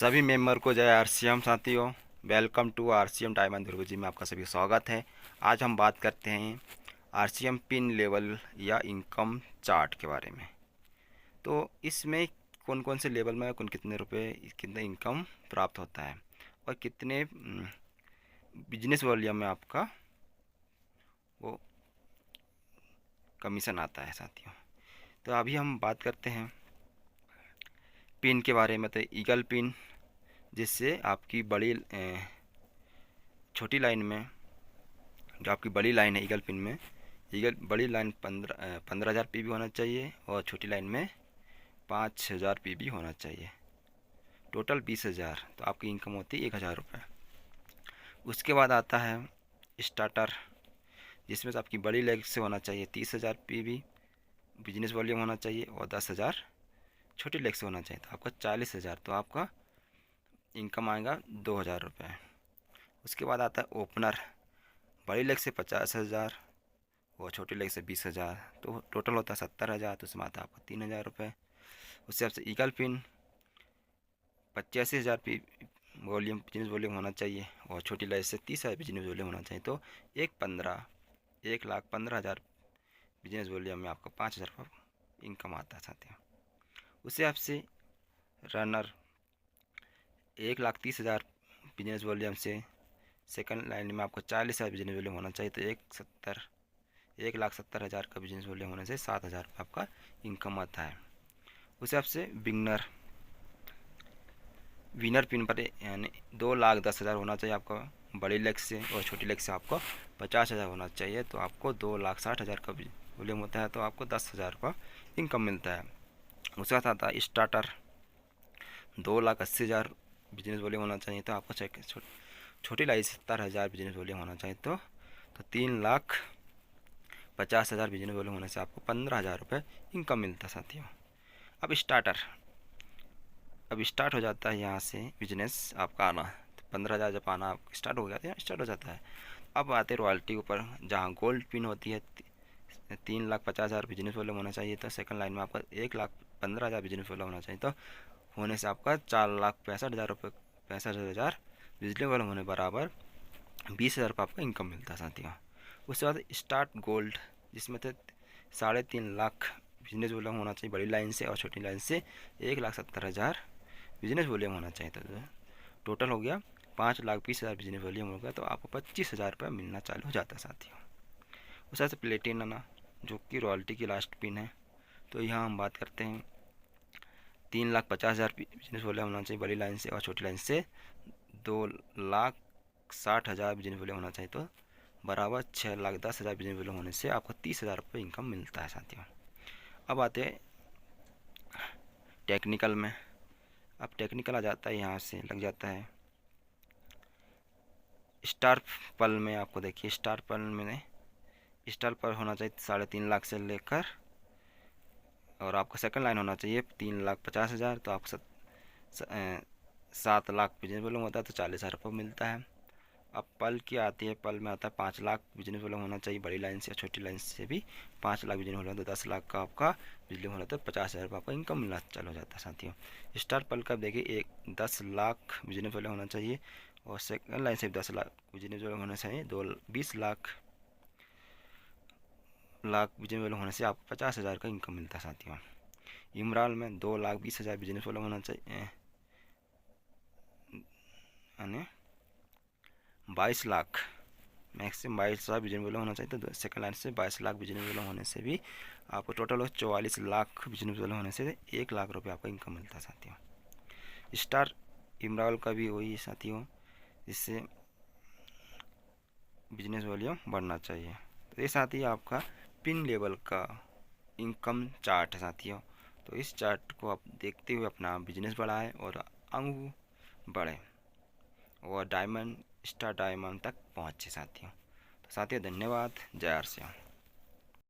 सभी मेंबर को जय आरसीएम साथियों। वेलकम टू आरसीएम डायमंड दुर्ग जी में आपका सभी स्वागत है। आज हम बात करते हैं आरसीएम पिन लेवल या इनकम चार्ट के बारे में। तो इसमें कौन कौन से लेवल में कौन कितने रुपए कितने इनकम प्राप्त होता है और कितने बिजनेस वॉल्यूम में आपका वो कमीशन आता है साथियों। तो अभी हम बात करते हैं पिन के बारे में। तो ईगल पिन, जिससे आपकी बड़ी छोटी लाइन में जो आपकी बड़ी लाइन है ईगल पिन में, ईगल बड़ी लाइन 15,000 पी होना चाहिए और छोटी लाइन में 5,000 पी होना चाहिए। टोटल 20,000, तो आपकी इनकम होती है 1,000 रुपये। उसके बाद आता है स्टार्टर, जिसमें से आपकी बड़ी लेग से होना चाहिए 30,000 पी बिजनेस वॉल्यूम होना चाहिए और 10,000 छोटी लेग से होना चाहिए, तो आपका 40,000, तो आपका इनकम आएगा 2,000 रुपये। उसके बाद आता है ओपनर, बड़ी लेग से 50,000 और छोटी लेग से 20,000, तो टोटल होता है 70,000, तो उसमें आता है आपको 3,000 रुपये। उससे आपसे eagle pin 85,000 P volume business volume होना चाहिए और छोटी लेग से 30,000 बिजनेस वॉल्यूम होना चाहिए, तो 1,15,000 बिजनेस वॉल्यूम में आपका 5,000 रुपये इनकम आता है साथियों। उससे आपसे रनर 1,30,000 बिजनेस वॉल्यूम से सेकंड लाइन में आपको 40,000 बिजनेस वॉल्यूम होना चाहिए, तो 1,70,000 का बिजनेस वॉल्यूम होने से 7,000 रुपये आपका इनकम आता है। उस हिसाब से विनर पिन पर यानी 2,10,000 होना चाहिए आपका बड़ी लेग से और छोटी लेग से आपको 50,000 होना चाहिए, तो आपको 2,60,000 का वॉल्यूम होता है, तो आपको 10,000 का इनकम मिलता है। उसके साथ आता है स्टार्टर, 2,80,000 बिजनेस वॉल्यूम होना चाहिए, तो आपको छोटी लाइन 70,000 बिजनेस वॉल्यूम होना चाहिए, तो 3,50,000 बिजनेस वॉल्यूम होने से आपको 15,000 रुपये इनकम मिलता है साथियों। अब स्टार्ट हो जाता है यहाँ से बिजनेस आपका आना, तो 15,000 जब आना स्टार्ट हो गया तो स्टार्ट हो जाता है। अब आते रॉयल्टी ऊपर, जहाँ गोल्ड पिन होती है 3,50,000 बिजनेस वॉल्यूम होना चाहिए, तो सेकंड लाइन में आपका 1,15,000 बिजनेस वॉल्यूम होना चाहिए, तो होने से आपका 4,65,000 रुपये 65,000 बिजली वॉल्यूम होने बराबर 20,000 रुपये आपका इनकम मिलता है साथियों। उसके बाद स्टार्ट गोल्ड, जिसमें तो 3.5 लाख बिजनेस वॉल्यूम होना चाहिए बड़ी लाइन से और छोटी लाइन से 1,70,000 बिजनेस वॉल्यूम होना चाहिए, तो टोटल हो गया 5,20,000 बिजनेस वॉल्यूम हो गया, तो आपको 25,000 रुपये मिलना चालू हो जाता है साथियों। उसके बाद प्लेटिना, जो कि रॉयल्टी की लास्ट पिन है, तो यहाँ हम बात करते हैं 3,50,000 बिजनेस वॉल्यूम होना चाहिए बड़ी लाइन से और छोटी लाइन से 2,60,000 बिजनेस वॉल्यूम होना चाहिए, तो बराबर 6,10,000 बिजनेस वॉल्यूम होने से आपको 30,000 रुपये इनकम मिलता है साथियों। अब आते हैं टेक्निकल में। अब टेक्निकल आ जाता है, यहाँ से लग जाता है स्टार पल में। आपको देखिए स्टार पल होना चाहिए 3.5 लाख से लेकर, और आपका सेकंड लाइन होना चाहिए 3,50,000, तो आपको 7 लाख बिजनेस वॉल्यूम होता है, तो 40,000 रुपये मिलता है। अब पल की आती है, पल में आता है 5 लाख बिजनेस वॉल्यूम होना चाहिए बड़ी लाइन से, छोटी लाइन से भी 5 लाख बिजनेस वॉल्यूम, तो 10 लाख का आपका बिजली होना, तो 50,000 रुपये आपका इनकम मिलना चालू हो जाता है साथियों। स्टार पल का देखिए 10 लाख बिजनेस वॉल्यूम होना चाहिए और सेकंड लाइन से भी 10 लाख बिजनेस वॉल्यूम होना चाहिए, 20 लाख बिजनेस वॉल्यूम होने से आपको 50,000 का इनकम मिलता है साथियों। इमरान में 2,20,000 बिजनेस वॉल्यूम होना चाहिए, यानी 22 लाख मैक्सिमम 22,000 बिजनेस वॉल्यूम होना चाहिए, तो सेकंड लाइन से 22 लाख बिजनेस वॉल्यूम होने से भी आपको टोटल 44 लाख बिजनेस वॉल्यूम होने से 1 लाख रुपये आपका इनकम मिलता है साथियों। स्टार इमरान का भी वही साथियों, जिससे बिजनेस वॉल्यूम बढ़ना चाहिए। तो ये साथी आपका पिन लेवल का इनकम चार्ट है साथियों। तो इस चार्ट को आप देखते हुए अपना बिजनेस बढ़ाएं और आगे बढ़ें और स्टार डायमंड तक पहुँचे साथियों। तो साथियों धन्यवाद, जय आर सी एम।